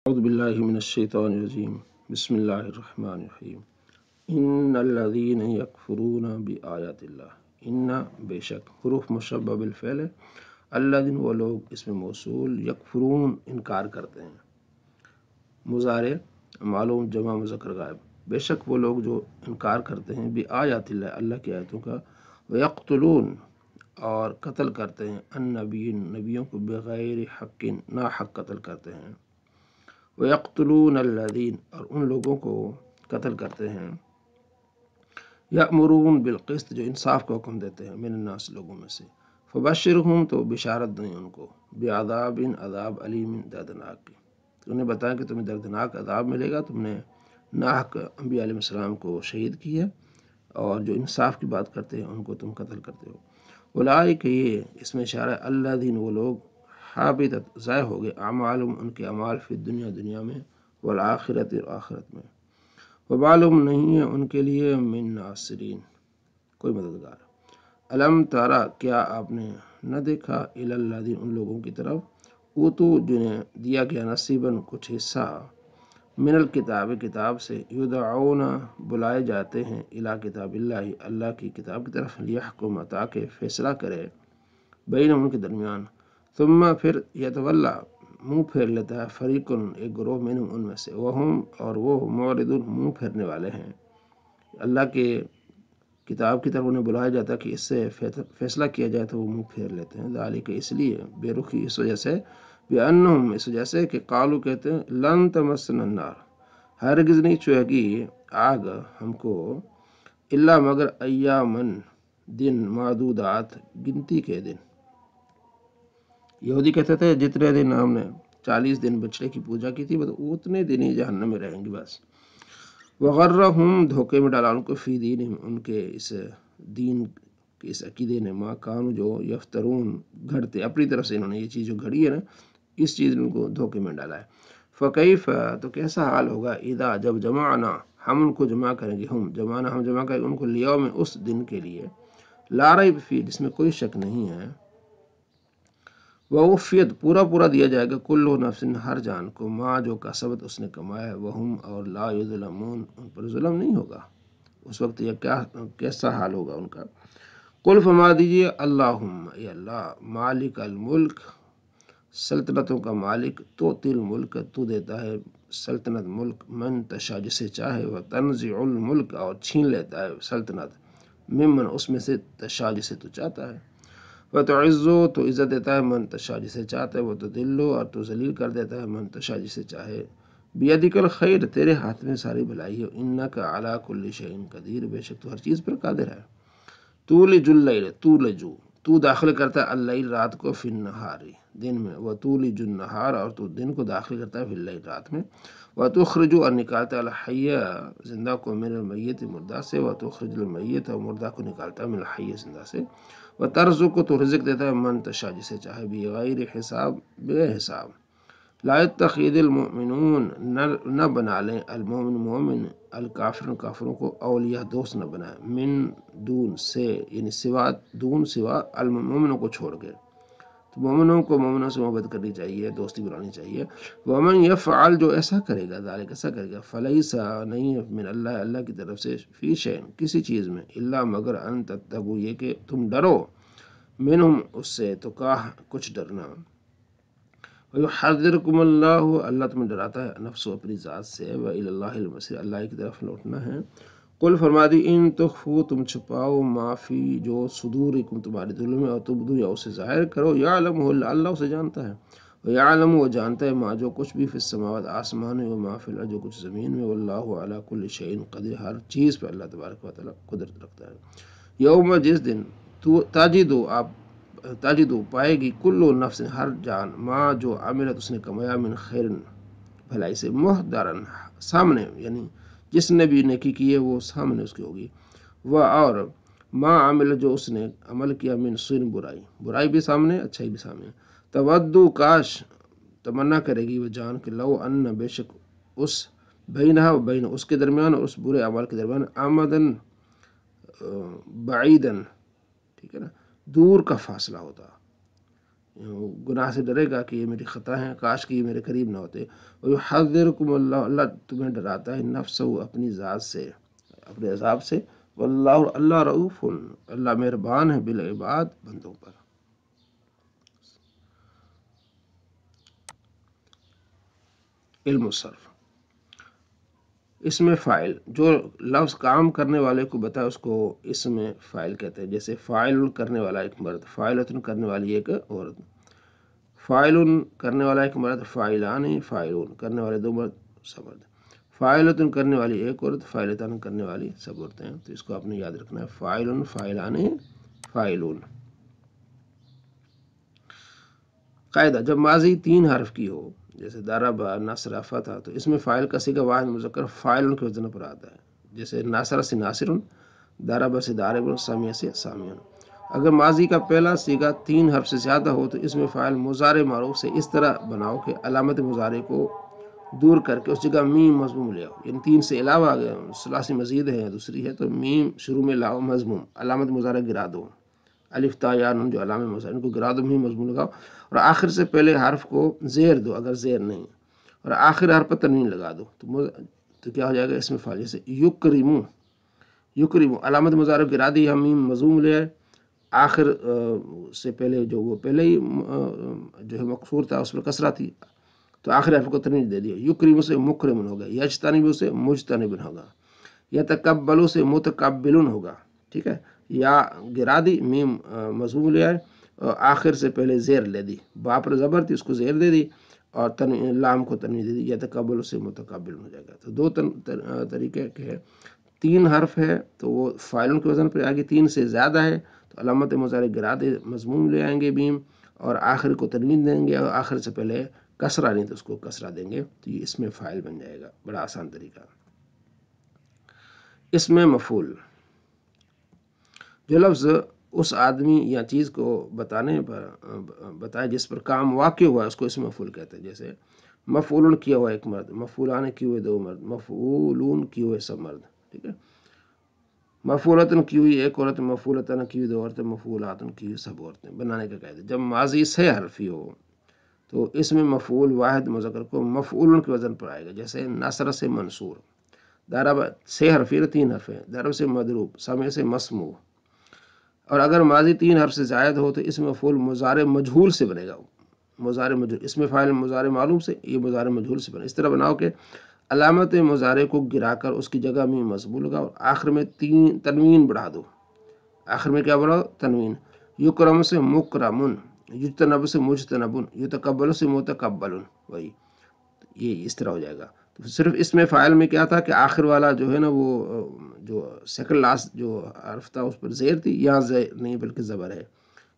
اعوذ باللہ من الشیطان الرجیم بسم اللہ الرحمن الرحیم ان الذین یکفرون بآیات اللہ ان بے شک حروف مشبہ بالفعل ہے الذین وہ لوگ اسم موصول یکفرون انکار کرتے ہیں مضارع معلوم جمع مذکر غائب بے شک وہ لوگ جو انکار کرتے ہیں بآیات اللہ اللہ کی آیتوں کا ویقتلون اور قتل کرتے ہیں نبیوں کو بغیر حق نا حق قتل کرتے ہیں وَيَقْتُلُونَ الَّذِينَ اور ان لوگوں کو قتل کرتے ہیں یأمرون بالقسط جو انصاف کا حکم دیتے ہیں من الناس لوگوں میں سے فبشرہم تو بشارت دیں ان کو بعذاب عذاب علیم دردناک کی تو انہیں بتائیں کہ تمہیں دردناک عذاب ملے گا تم نے ناحق انبیاء علیہ السلام کو شہید کیا اور جو انصاف کی بات کرتے ہیں ان کو تم قتل کرتے ہو اولئک یہ اس میں اشارہ الذین وہ لوگ حابطت ضائع ہو گئے اعمالهم ان کے اعمال فی دنیا میں والآخرت اور آخرت میں وبالهم نہیں ہے ان کے لیے من ناصرین کوئی مددگار علم تارا کیا آپ نے نہ دیکھا الی الذین ان لوگوں کی طرف اوتو جنہیں دیا گیا نصیباً کچھ حصہ من الکتاب کتاب سے یدعون بلائے جاتے ہیں الی کتاب اللہ اللہ کی کتاب کی طرف لیحکم تاکہ فیصلہ کرے بینہم ان کے درمیان ثم پھر یتولا منہ پھیر لیتا ہے فریقن ایک گروہ منہم ان میں سے وہم اور وہ معرضون منہ پھیرنے والے ہیں اللہ کے کتاب کی طرف انہیں بلایا جاتا ہے کہ اس سے فیصلہ کیا جائے تو وہ منہ پھیر لیتے ہیں ذالک اس لیے بے رخی اس وجہ سے بأنہم اس وجہ سے کہ قالو کہتے ہیں لن تمسنا النار ہرگز نہیں چھوئے گی آگ ہم کو الا مگر ایامن دن معدودات گنتی کے دن یہودی کہتے تھے جتنے دن ہم نے 40 دن بچڑے کی پوجا کی تھی بس اتنے دن ہی جہنم میں رہیں گے بس وغرہم دھوکے میں ڈالا ان کو فی دینہم ان کے اس دین کے اس عقیدے نے ما کانو جو یفترون گھڑتے اپنی طرف سے انہوں نے یہ چیز جو گھڑی ہے نا اس چیز نے ان کو دھوکے میں ڈالا ہے فکیف تو کیسا حال ہوگا اذا جب جمعنا ہم ان کو جمع کریں گے ہم جمع کریں گے ان کو لیوم اس دن کے لیے لا ریب فی جس میں کوئی شک نہیں ہے ووفیت پورا دیا جائے گا کل نفس ہر جان کو ما جو کسبت اس نے کمایا وہم اور لا یظلمون ان پر ظلم نہیں ہوگا اس وقت یہ کیسا حال ہوگا ان کا قل فرما دیجئے اللہم اے اللہ مالک الملک سلطنتوں کا مالک تو تل ملک تو دیتا ہے سلطنت ملک من تشاء جسے چاہے وہ تنزع الملک اور چھین لیتا ہے سلطنت ممن اس میں سے تشاء جسے تو چاہتا ہے وتعزو تو عزت دیتا ہے من تشاء جسے چاہتا ہے وتذلو اور تو ذلیل کر دیتا ہے من تشاء جسے چاہے بیدک الخیر تیرے ہاتھ میں ساری بھلائی ہے انک علی کل شیء قدیر بے شک تو ہر چیز پر قادر ہے تولج اللیل تو داخل کرتا ہے اللیل رات کو فی النہار دن میں وتولج النہار اور تو دن کو داخل کرتا ہے فی اللیل رات میں وتخرج اور نکالتا ہے الحی زندہ کو من المیت مردہ سے وتخرج المیت اور مردہ کو نکالتا ہے من الحی زندہ سے وترزق کو تو رزق دیتا ہے من تشاء جسے چاہے بغیر حساب بے حساب لا يتخذ المؤمنون نہ بنا لیں مومن الکافرون کافروں کو اولیاء دوست نہ بنائے من دون سے یعنی سوا المؤمنوں کو چھوڑ کے تو مومنوں کو مومنوں سے محبت کرنی چاہیے دوستی بنانی چاہیے ومن یفعل جو ایسا کرے گا ذالک ایسا کرے گا فلیس نہیں ہے من اللہ کی طرف سے فی شیء کسی چیز میں الا مگر ان تتقوا یہ کہ تم ڈرو منہم اس سے تو کچھ ڈرنا وَيُحَذِّرُكُمُ اللَّهُ اللہ تمہیں ڈراتا ہے نفس و اپنی ذات سے وَإِلَى اللَّهِ الْمَصِيرُ اللہ کی طرف لوٹنا ہے قل فرما دی ان تخفوا تم چھپاؤ ما فی جو صدورکم تمہارے دلوں میں اور تبدو یا اسے ظاہر کرو یعلمہ اللہ اسے جانتا ہے ویعلم وہ جانتا ہے ما جو کچھ بھی فی السماوات آسمان میں وما فی الارض جو کچھ زمین میں واللہ علی کل شیء قدیر ہر چیز پر اللہ تبارک و تعالی قدرت رکھتا ہے یوم جس دن تاجدو پائے گی کلو نفس ہر جان ما جو عملت اس نے کمایا من خیر بھلائی سے محضرن سامنے یعنی جس نے بھی نیکی کی ہے وہ سامنے اس کی ہوگی وہ اور ما عمل جو اس نے عمل کیا من سوء برائی بھی سامنے اچھائی بھی سامنے تودو کاش تمنا کرے گی وہ جان کہ لو ان بے شک اس بینہا و بین اس کے درمیان اور اس برے عمل کے درمیان آمدن بعیدن ٹھیک ہے نا دور کا فاصلہ ہوتا گناہ سے ڈرے گا کہ یہ میری خطا ہیں، کاش کہ یہ میرے قریب نہ ہوتے. وَيُحَذِّرُكُمُ اللَّهُ، اللہ تمہیں ڈراتا ہے نفسہ اپنی ذات سے، اپنے عذاب سے. واللہ اللہ رؤوف، اللہ مہربان ہے بالعباد بندوں پر. علم الصرف، اسم فاعل جو لفظ کام کرنے والے کو بتائے اس کو اسم فاعل کہتے ہیں. جیسے فاعل کرنے والا ایک مرد، فاعلۃ کرنے والی ایک عورت. فاعل کرنے والا ایک مرد، فاعلان فاعلون کرنے والے دو مرد سب مرد. فاعلۃ کرنے والی ایک عورت، فاعلتان کرنے والی سب عورتیں ہیں. تو اس کو آپ نے یاد رکھنا ہے، فاعل فاعلان فاعلون. قاعدہ، جب ماضی 3 حرف کی ہو، جیسے ضرب، نصر، فتح، تو اس میں فاعل کا صیغہ واحد مذکر فاعل کے وزن پر آتا ہے. جیسے ناصر سے ناصر، ضرب سے ضارب، سامع سے سامع. اگر ماضی کا پہلا صیغہ 3 حرف سے زیادہ ہو تو اس میں فاعل مضارع معروف سے اس طرح بناؤ کہ علامت مضارع کو دور کر کے اس جگہ میم مضموم لے آؤ. یعنی 3 سے علاوہ ثلاثی مزید ہے، دوسری ہے، تو میم شروع میں لاؤ مضموم، علامت مضارع گرا دو. الف تا یا نون جو علامت مضارع ان کو گرا دو، میم مضموم لگاؤ. اور آخر سے پہلے حرف کو زیر دو اگر زیر نہیں، اور آخر حرف پر تنوین لگا دو. تو کیا ہو جائے گا اس میں فاعل. جیسے یکرمو، یکرمو علامت مضارع گرا دی، ہم میم مضموم لے آئے. آخر سے پہلے جو وہ پہلے ہی جو ہے مکسور تھا اس پر کسرہ تھی، تو آخر حرف کو تنوین دے دیا. یکرمو سے مکرمن ہوگا، یجتنبو سے مجتنبن ہوگا، یتقبلو سے متقبلن ہوگا. ٹھیک ہے، یا گرا دی، میم مضموم لے آئے، اور آخر سے پہلے زیر لے دی، با پر زبر تھی اس کو زیر دے دی، اور لام کو تنوین دے دی، یتقبلو سے متقبلن ہو جائے گا. تو دو طریقے کے ہے. 3 حرف ہے تو وہ فاعلن کے وزن پہ آگے، 3 سے زیادہ ہے تو علامت مضارع گرا دے مضموم لے آئیں گے میم، اور آخر کو تنوین دیں گے، اور آخر سے پہلے کسرہ نہیں تو اس کو کسرہ دیں گے. تو یہ اس میں فاعل بن جائے گا. بڑا آسان طریقہ. اس میں مفعول، جو لفظ اس آدمی یا چیز کو بتانے پر بتائے جس پر کام واقع ہوا ہے اس کو اس میں مفعول کہتے ہیں. جیسے مفعولن کیا ہوا ایک مرد، مفعولان کیے ہوئے 2 مرد، مفعولون کیے ہوئے سب مرد. ٹھیک ہے، مفعولتن کی ہوئی ایک عورت، مفعولتن کی ہوئی 2 عورتیں، مفعولاتن کی ہوئی سب عورتیں. بنانے کا قاعدہ، جب ماضی 6 حرفی ہو تو اس میں مفعول واحد مذکر کو مفعولن کے وزن پر آئے گا. جیسے نصر سے منصور، ضرب 6 حرفی 3 حرف ہیں، ضرب سے مضروب، سمع سے مسموع. اور اگر ماضی 3 حرف سے زائد ہو تو اس میں مفعول مضارع مجہول سے بنے گا. مضارع مجہول، اس میں فاعل مضارع معلوم سے، یہ مضارع مجہول سے بنے. اس طرح بناؤ کہ علامت مضارع کو گرا کر اس کی جگہ میں مضموم لگا، اور آخر میں تنوین بڑھا دو. آخر میں کیا بڑھاؤ؟ تنوین. یکرم سے مکرمن، یجتنب سے مجتنبن، یتقبل سے متقبلن. وہی یہ اس طرح ہو جائے گا. تو صرف اس میں فاعل میں کیا تھا کہ آخر والا جو ہے نا وہ جو سیکنڈ لاسٹ جو حرف تھا اس پر زیر تھی، یہاں زیر نہیں بلکہ زبر ہے.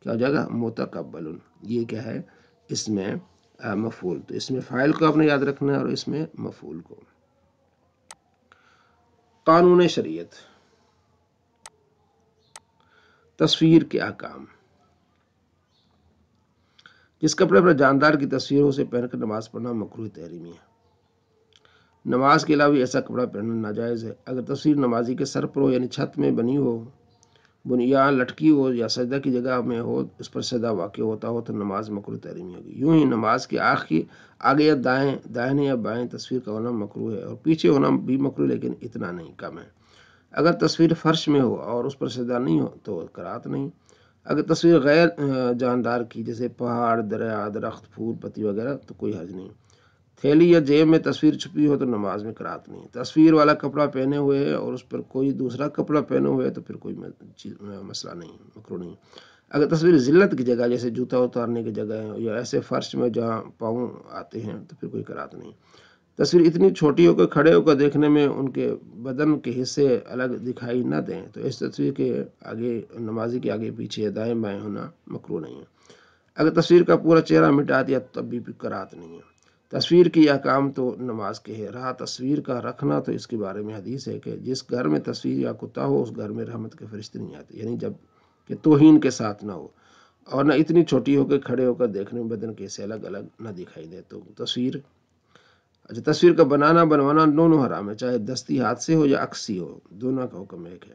کیا ہو جائے گا؟ متقبلن. یہ کیا ہے اس میں مفعول. تو اس میں فاعل کو آپ نے یاد رکھنا ہے اور اس میں مفعول کو. قانون شریعت، تصویر کے احکام. جس کپڑے پر جاندار کی تصویر ہو اسے پہن کر نماز پڑھنا مکروہ تحریمی ہے. نماز کے علاوہ ایسا کپڑا پہننا ناجائز ہے. اگر تصویر نمازی کے سر پر ہو، یعنی چھت میں بنی ہو، بنیاد لٹکی ہو، یا سجدہ کی جگہ میں ہو، اس پر سجدہ واقع ہوتا ہو تو نماز مکروہ تحریمی ہوگی. یوں ہی نماز کے آگے یا دائیں یا بائیں تصویر کا ہونا مکروہ ہے، اور پیچھے ہونا بھی مکروہ، لیکن اتنا نہیں، کم ہے. اگر تصویر فرش میں ہو اور اس پر سجدہ نہیں ہو تو کراہت نہیں. اگر تصویر غیر جاندار کی، جیسے پہاڑ، دریا، درخت، پھول پتی وغیرہ، تو کوئی حرج نہیں. تھیلی یا جیب میں تصویر چھپی ہو تو نماز میں کراہت نہیں. تصویر والا کپڑا پہنے ہوئے ہے اور اس پر کوئی دوسرا کپڑا پہنے ہوئے ہے تو پھر کوئی مسئلہ نہیں، مکروہ نہیں. اگر تصویر ذلت کی جگہ، جیسے جوتا اتارنے کی جگہ ہے، یا ایسے فرش میں جہاں پاؤں آتے ہیں، تو پھر کوئی کراہت نہیں. تصویر اتنی چھوٹی ہو کہ کھڑے ہو کر دیکھنے میں ان کے بدن کے حصے الگ دکھائی نہ دیں تو اس تصویر کے آگے، نمازی کے آگے پیچھے دائیں بائیں ہونا مکروہ نہیں ہے. اگر تصویر کا پورا چہرہ مٹا دیا تب بھی کراہت نہیں ہے. تصویر کی احکام تو نماز کے ہے. رہا تصویر کا رکھنا تو اس کے بارے میں حدیث ہے کہ جس گھر میں تصویر یا کتا ہو اس گھر میں رحمت کے فرشتے نہیں آتے. یعنی جب کہ توہین کے ساتھ نہ ہو، اور نہ اتنی چھوٹی ہو کہ کھڑے ہو کر دیکھنے میں بدن کے حصے الگ الگ نہ دکھائی دے. تو تصویر، اچھا، تصویر کا بنانا بنوانا دونوں حرام ہے، چاہے دستی ہاتھ سے ہو یا عکسی ہو، دونوں کا حکم ایک ہے.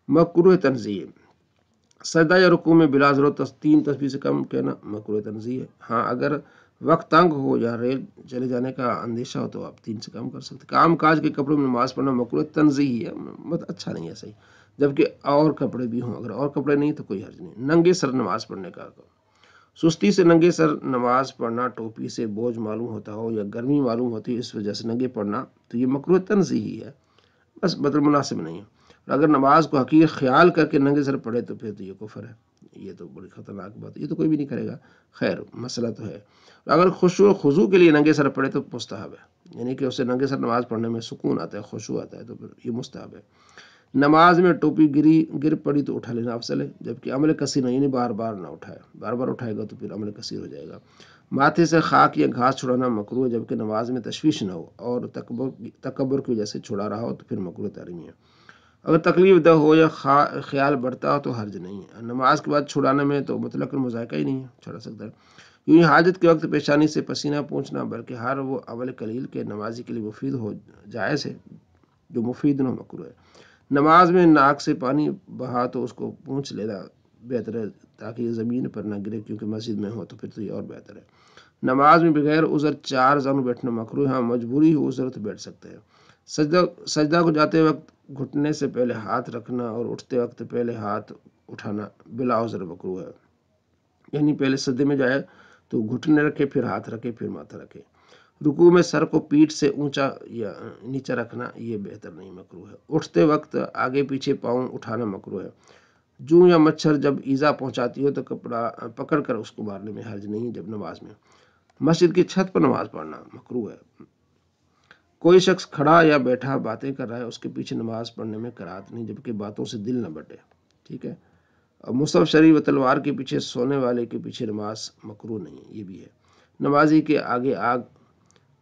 مکروہ تنظیم، سجدہ یا رکوع میں بلا ضرورت 3 تسبیح سے کم کہنا مکروہ تنزیہ ہے۔ ہاں اگر وقت تنگ ہو یا ریل چلے جانے کا اندیشہ ہو تو آپ 3 سے کم کر سکتے۔ کام کاج کے کپڑوں میں نماز پڑھنا مکروہ تنزیہ ہے، مطلب اچھا نہیں ہے، صحیح، جبکہ اور کپڑے بھی ہوں، اگر اور کپڑے نہیں تو کوئی حرج نہیں۔ ننگے سر نماز پڑھنے کا سستی سے ننگے سر نماز پڑھنا، ٹوپی سے بوجھ معلوم ہوتا ہو یا گرمی معلوم ہوتی ہے اس وجہ سے ننگے پڑھنا تو یہ مکروہ تنزیہی ہے، بس مطلب مناسب نہیں ہے۔ اور اگر نماز کو حقیقی خیال کر کے ننگے سر پڑھے تو پھر تو یہ کفر ہے، یہ تو بڑی خطرناک بات ہے، یہ تو کوئی بھی نہیں کرے گا، خیر مسئلہ تو ہے۔ اگر خشوع و خضوع کے لیے ننگے سر پڑھے تو مستحب ہے، یعنی کہ اسے ننگے سر نماز پڑھنے میں سکون آتا ہے، خشوع آتا ہے، تو پھر یہ مستحب ہے۔ نماز میں ٹوپی گر پڑی تو اٹھا لینا افضل ہے، جبکہ عمل کثیر نہیں، بار بار نہ اٹھائے، بار بار اٹھائے گا تو پھر عمل کثیر ہو جائے گا۔ ماتھے سے خاک یا گھاس چھڑانا مکروہ ہے، جبکہ نماز میں تشویش نہ ہو اور تکبر کی وجہ سے چھڑا رہا ہو تو پھر مکروہ تحریمی ہے۔ اگر تکلیف دہ ہو یا خیال بڑھتا ہو تو حرج نہیں ہے۔ نماز کے بعد چھڑانے میں تو مطلق مذائقہ ہی نہیں ہے، چھڑا سکتا ہے۔ یوں ہی حاجت کے وقت پیشانی سے پسینہ پوچھنا بلکہ ہر وہ عمل قلیل کے نمازی کے لیے مفید ہو جائز ہے جو مفید نہ مکروہ ہے۔ نماز میں ناک سے پانی بہا تو اس کو پونچھ لینا بہتر ہے تاکہ یہ زمین پر نہ گرے، کیونکہ مسجد میں ہو تو پھر تو یہ اور بہتر ہے۔ نماز میں بغیر عذر 4 زانوں بیٹھنا مکروہ ہے، ہاں مجبوری ہو عذر تو بیٹھ سکتے ہیں۔ سجدہ کو جاتے وقت گھٹنے سے پہلے ہاتھ رکھنا اور اٹھتے وقت پہلے ہاتھ اٹھانا بلا عذر مکروہ ہے، یعنی پہلے سجدے میں جائے تو گھٹنے رکھے، پھر ہاتھ رکھے، پھر ماتھا رکھے۔ رکوع میں سر کو پیٹھ سے اونچا یا نیچا رکھنا یہ بہتر نہیں، مکروہ ہے۔ اٹھتے وقت آگے پیچھے پاؤں اٹھانا مکروہ ہے۔ جوں یا مچھر جب ایذا پہنچاتی ہو تو کپڑا پکڑ کر اس کو مارنے میں حرج نہیں، جب نماز میں۔ مسجد کی چھت پر نماز پڑھنا مکروہ ہے۔ کوئی شخص کھڑا یا بیٹھا باتیں کر رہا ہے، اس کے پیچھے نماز پڑھنے میں کراہت نہیں، جبکہ باتوں سے دل نہ بٹے، ٹھیک ہے۔ اور مصحف شریف و تلوار کے پیچھے سونے والے کے پیچھے نماز مکروہ نہیں ہے، یہ بھی ہے۔ نمازی کے آگے آگ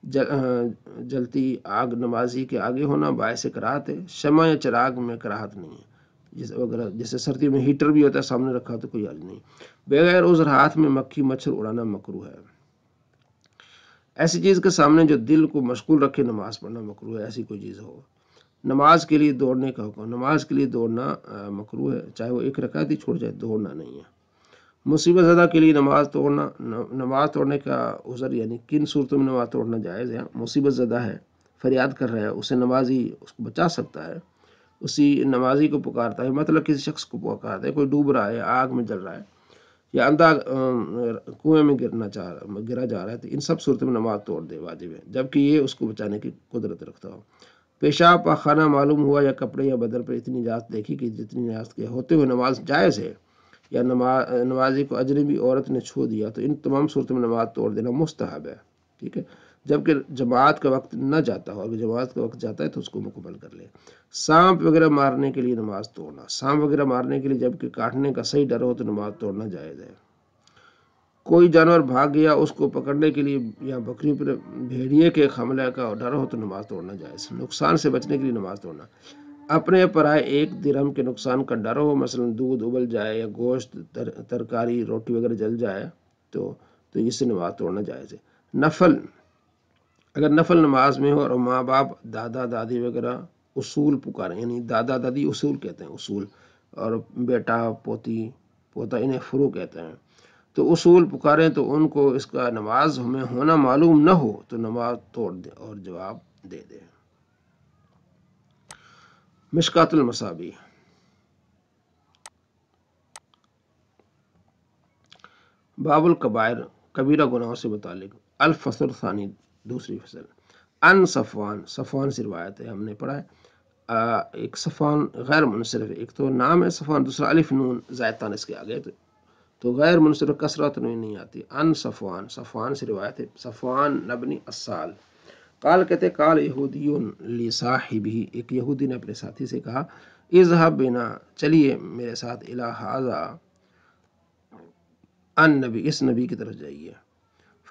جلتی آگ نمازی کے آگے ہونا باعث کراہت ہے، شمع یا چراغ میں کراہت نہیں ہے، جیسے سردیوں میں ہیٹر بھی ہوتا ہے سامنے رکھا تو کوئی حرج نہیں۔ بغیر عذر ہاتھ میں مکھی مچھر اڑانا مکروہ ہے، ایسی چیز کے سامنے جو دل کو مشغول رکھے نماز پڑھنا مکروہ ہے، ایسی کوئی چیز ہو۔ نماز کے لیے دوڑنے کا حکم، نماز کے لیے دوڑنا مکروہ ہے، چاہے وہ ایک رکعت ہی چھوڑ جائے، دوڑنا نہیں ہے۔ مصیبت زدہ کے لیے نماز توڑنے کا عذر، یعنی کن صورتوں میں نماز توڑنا جائز ہے؟ مصیبت زدہ ہے، فریاد کر رہا ہے، اسے نمازی اس کو بچا سکتا ہے، اسی نمازی کو پکارتا ہے، مطلب کسی شخص کو پکارتا ہے، کوئی ڈوب رہا ہے، آگ میں جل رہا ہے یا اندھا کنویں میں گرا جا رہا ہے، تو ان سب صورتوں میں نماز توڑ دے واجب ہے، جبکہ یہ اس کو بچانے کی قدرت رکھتا ہو۔ پیشاب پاخانہ معلوم ہوا یا کپڑے یا بدن پر اتنی نجاست دیکھی کہ جتنی نجاست کے ہوتے ہوئے نماز جائز ہے، یا نمازی کو اجنبی عورت نے چھو دیا تو ان تمام صورتوں میں نماز توڑ دینا مستحب ہے، ٹھیک ہے، جبکہ جماعت کا وقت نہ جاتا ہو، اگر جماعت کا وقت جاتا ہے تو اس کو مکمل کر لے۔ سانپ وغیرہ مارنے کے لیے نماز توڑنا، سانپ وغیرہ مارنے کے لیے جبکہ کاٹنے کا صحیح ڈر ہو تو نماز توڑنا جائز ہے۔ کوئی جانور بھاگ گیا، اس کو پکڑنے کے لیے یا بکری پر بھیڑیے کے حملے کا ڈر ہو تو نماز توڑنا جائز۔ نقصان سے بچنے کے لیے نماز توڑنا، اپنے پرائے 1 درہم کے نقصان کا ڈر ہو، مثلا دودھ ابل جائے یا گوشت ترکاری روٹی وغیرہ جل جائے تو اس سے نماز توڑنا جائز ہے۔ نفل، اگر نفل نماز میں ہو اور ماں باپ دادا دادی وغیرہ اصول پکاریں، یعنی دادا دادی اصول کہتے ہیں، اصول، اور بیٹا پوتی پوتا انہیں فرو کہتے ہیں، تو اصول پکاریں تو ان کو اس کا نماز میں ہونا معلوم نہ ہو تو نماز توڑ دے اور جواب دے دے۔ مشکات المصابیح، باب الکبائر، کبیرہ گناہوں سے متعلق، الفصل الثانی، دوسری فصل۔ ان صفوان سے روایت ہے، ہم نے پڑھا ہے، ایک صفوان غیر منصرف ہے، ایک تو نام ہے صفوان، دوسرا الف نون زائدتان اس کے آگے تو غیر منصرف کثرت نہیں آتی۔ ان صفوان سے روایت ہے، صفوان نبنی السال قال کہتے قال یہودیون لصاحبہ، ایک یہودی نے اپنے ساتھی سے کہا اذهب بنا، چلیے میرے ساتھ، الی ھذا النبی، اس نبی کی طرف جائیے۔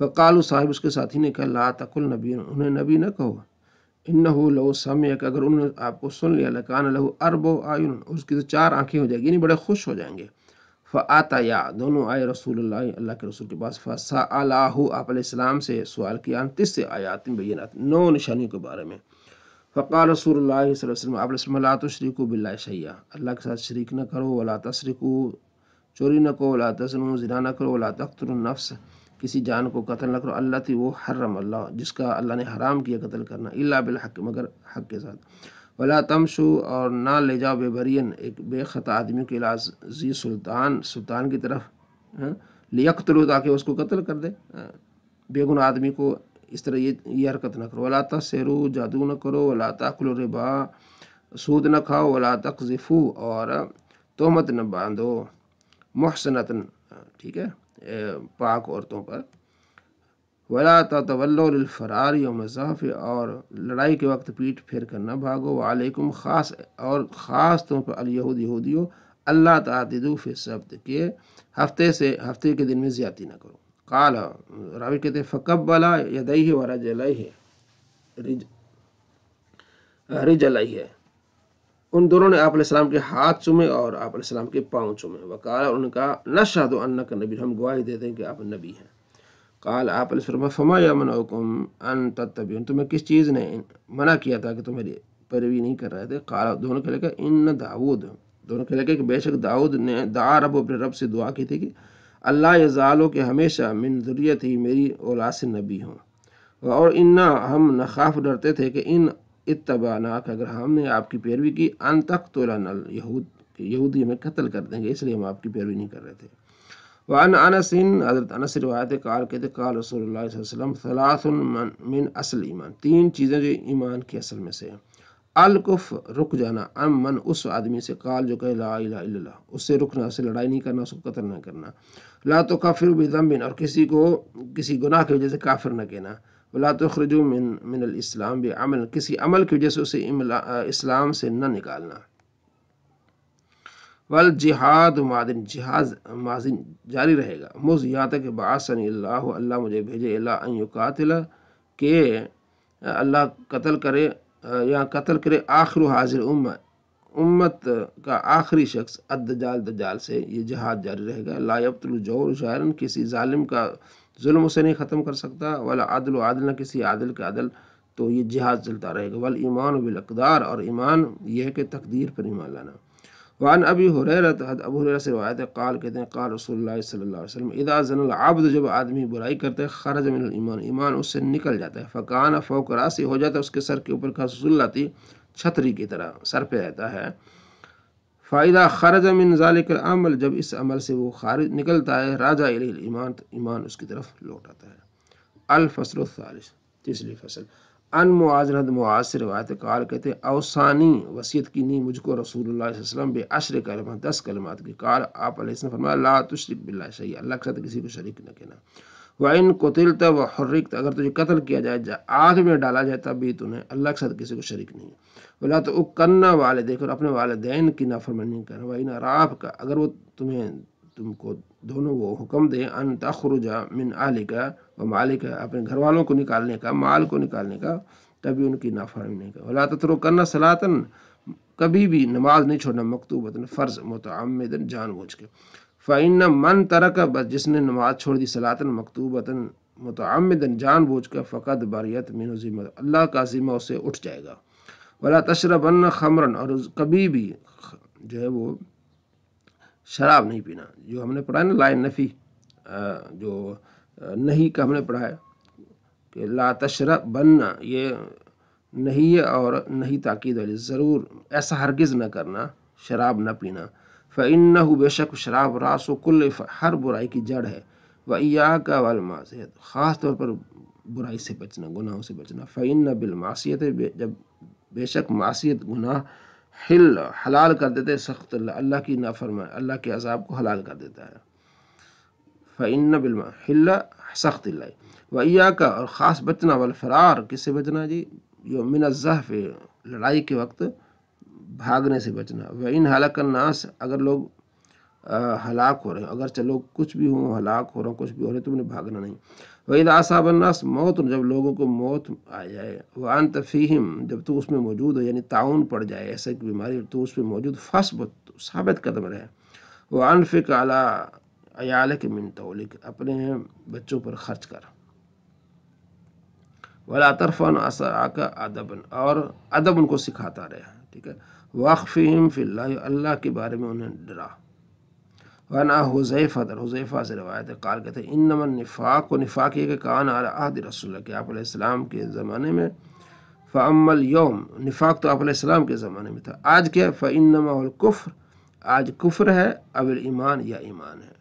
فقالوا، صاحب اس کے ساتھی نے کہا لا تقل نبی، انہیں نبی نہ کہو، انہ لو سمعک، اگر انہوں نے آپ کو سن لیا، لکان لہ اربع اعین، اس کی تو 4 آنکھیں ہو جائیں گی، یعنی بڑے خوش ہو جائیں گے۔ فآتیا، دونوں آئے رسول اللہ کے رسول کے پاس، فسألہ، آپ علیہ السلام سے سوال کیا، 9 آیات بینات، 9 نشانیوں کے بارے میں۔ فقال رسول اللہ صلی اللہ علیہ وسلم، آپ علیہ السلام لا تشرکوا باللہ شیئا، اللہ کے ساتھ شریک نہ کرو، ولا تسرقوا، چوری نہ کرو، ولا تزنوا زنا نہ کرو، ولا تقتلوا النفس کسی جان کو قتل نہ کرو، اللہ تھی وہ حرم اللہ جس کا اللہ نے حرام کیا قتل کرنا، الا بالحق مگر حق کے ساتھ، ولا تمشو اور نہ لے جاؤ بے برین ایک بے خطا آدمی کے علاج ذی سلطان کی طرف لیقتلوا تاکہ اس کو قتل کر دے، بے گناہ آدمی کو اس طرح یہ حرکت نہ کرو، ولا تسروا جادو نہ کرو، ولا تاکلوا الربا سود نہ کھاؤ، ولا تقذفوا اور تہمت نہ باندھو، محسنتن ٹھیک ہے پاک عورتوں پر، ولا تتولوا للفرار یوم الزحف اور لڑائی کے وقت پیٹ پھیر کر نہ بھاگو، وعلیکم خاص طور پر الیہود یہودیوں اللہ تعتدوا فی السبت کہ ہفتے کے دن میں زیادتی نہ کرو، قال راوی کہتے ہیں فقبل یدیہ ورجلیہ رجلیہ ان دونوں نے آپ علیہ السلام کے ہاتھ چومے اور آپ علیہ السلام کے پاؤں چومے، وقال انہوں نے کہا نشہد انک نبی ہم گواہی دیتے ہیں کہ آپ نبی ہیں، قال آپ علیہ السلام فما یمنعکم ان تتبعون تمہیں کس چیز نے منع کیا تھا کہ تمہاری پیروی نہیں کر رہے تھے، قال دونوں کہنے لگا ان داؤد دونوں کہنے لگے کہ بے شک داؤد نے دعا رب اپنے رب سے دعا کی تھی کہ اللہ یزالو کہ ہمیشہ من ذریتی میری اولاد سے نبی ہوں، اور انا ہم نخاف ڈرتے تھے کہ ان اتبعناک اگر ہم نے آپ کی پیروی کی ان تقتلنا الیہود یہودی ہمیں قتل کر دیں گے، اس لیے ہم آپ کی پیروی نہیں کر رہے تھے۔ وعن انس حضرت انس سے روایت ہے قال کہتے قال رسول اللہ صلی اللہ علیہ وسلم ثلاث من اصل ایمان تین چیزیں جو ایمان کی اصل میں سے ہیں، الکف رک جانا، امن اس آدمی سے قال جو کہ لا الہ الا اللہ اس سے رکنا، اس سے لڑائی نہیں کرنا، اس کو قتل نہ کرنا، لا تکفر بذنب اور کسی کو کسی گناہ کی وجہ سے کافر نہ کہنا، ولا تخرجوا من الاسلام بعمل کسی عمل کی وجہ سے اسے اسلام سے نہ نکالنا، والجہاد مادن جہاد ماضی جاری رہے گا، مذ یہاں تک کہ بعثنی اللہ مجھے بھیجے الا ان یقاتل کہ اللہ قتل کرے آخر حاضر امت کا آخری شخص دجال سے، یہ جہاد جاری رہے گا، لا یبطل جور جائرن کسی ظالم کا ظلم اسے نہیں ختم کر سکتا، ولا عدل عادل نہ کسی عادل کا عدل، تو یہ جہاد چلتا رہے گا، والایمان بالاقدار اور ایمان یہ ہے کہ تقدیر پر ایمان لانا۔ وعن ابی ہریرہ ابو ہریرہ سے روایت ہے قال کہتے ہیں قال رسول اللہ صلی اللہ علیہ وسلم اذا زن العبد جب آدمی برائی کرتا ہے خرج من الایمان ایمان اس سے نکل جاتا ہے، فکان فوق راسی ہو جاتا ہے اس کے سر کے اوپر کسلتی چھتری کی طرح سر پہ رہتا ہے، فاذا خرج من ذلك العمل جب اس عمل سے وہ خارج نکلتا ہے راجع الیہ الایمان تو ایمان اس کی طرف لوٹ آتا ہے۔ الفصل الثالث تیسری فصل ان معاذ سے روایت قال کہتے اوصانی وصیت کی نہیں مجھ کو رسول اللہ صلی اللہ علیہ وسلم بعشر کلمات 10 کلمات کی، قال آپ علیہ السلام فرمایا لا تشرک باللہ شیئا اللہ کے ساتھ کسی کو شریک نہ کہنا، وَإِن قُتِلْتَ وَحُرِّقْتَ اگر تجھے قتل کیا جائے آگ میں ڈالا جائے تب بھی تمہیں اللہ کے ساتھ کسی کو شریک نہیں، وَلَا تُؤْكَنَّ والدیک اور اپنے والدین کی نافرمانی نہیں کرنا، وَإِنْ رَاپْكَ اگر وہ تم کو دونوں وہ حکم دیں ان تخرج من اہلک و مالک اپنے گھر والوں کو نکالنے کا مال کو نکالنے کا تبھی ان کی نافرمانی نہیں کرنا، وَلَا تَتْرُكَنَّ صَلَاةً کبھی بھی نماز نہیں چھوڑنا مکتوبۃ فرض متعمدن جان بوجھ کے، فَإِنَّ مَن تَرَكَ بس جس نے نماز چھوڑ دی صلاةً مکتوبۃ متعمدن جان بوجھ کر فقد بریت من ذمہ اللہ کا ذمہ اسے اٹھ جائے گا، وَلَا تَشْرَبَنَّ خَمْرًا اور کبھی بھی جو ہے وہ شراب نہیں پینا، جو ہم نے پڑھا ہے نا لا نفی جو نہیں کا ہم نے پڑھا ہے کہ لا تشربن یہ نہیں ہے اور نہیں تاکید والی ضرور ایسا ہرگز نہ کرنا شراب نہ پینا، فإنہ بے شک شراب راس و کل ہر برائی کی جڑ ہے، وإیاک والمعصیت خاص طور پر برائی سے بچنا گناہوں سے بچنا، فإن بالمعصیت جب بے شک معصیت گناہ حلال کر دیتے سخت اللہ کی نافرمانی اللہ کے عذاب کو حلال کر دیتا ہے، فإن بالمعصیت سخت اللہ، وإیاک اور خاص بچنا والفرار کس سے بچنا جی من الزحف لڑائی کے وقت بھاگنے سے بچنا، وإن ہلاک الناس اگر لوگ ہلاک ہو رہے ہیں اگرچہ لوگ کچھ بھی ہوں ہلاک ہو رہے ہیں کچھ بھی ہو رہے ہیں تم نے بھاگنا نہیں، وإذا أصاب الناس موت جب لوگوں کو موت آ جائے، وأنت فيهم جب تو اس میں موجود ہو یعنی تعاون پڑ جائے ایسا کہ بیماری تو اس میں موجود فاثبت ثابت قدم رہے، وأنفق على عيالك من طولك اپنے بچوں پر خرچ کر، ولا ترفع عصاك ادبا اور ادب ان کو سکھاتا رہے، ٹھیک ہے، واخفهم في اللہ اللہ کے بارے میں انہیں ڈرا، وانا حذیفہ سے روایت ہے، قال کہتے ہیں انما النفاق، و نفاق یہ کہ کان علی عہد رسول اللہ، کہ آپ علیہ السلام کے زمانے میں، فاما اليوم، نفاق تو آپ علیہ السلام کے زمانے میں تھا، آج کیا، فانما هو الکفر، آج کفر ہے، اب الایمان یا ایمان ہے۔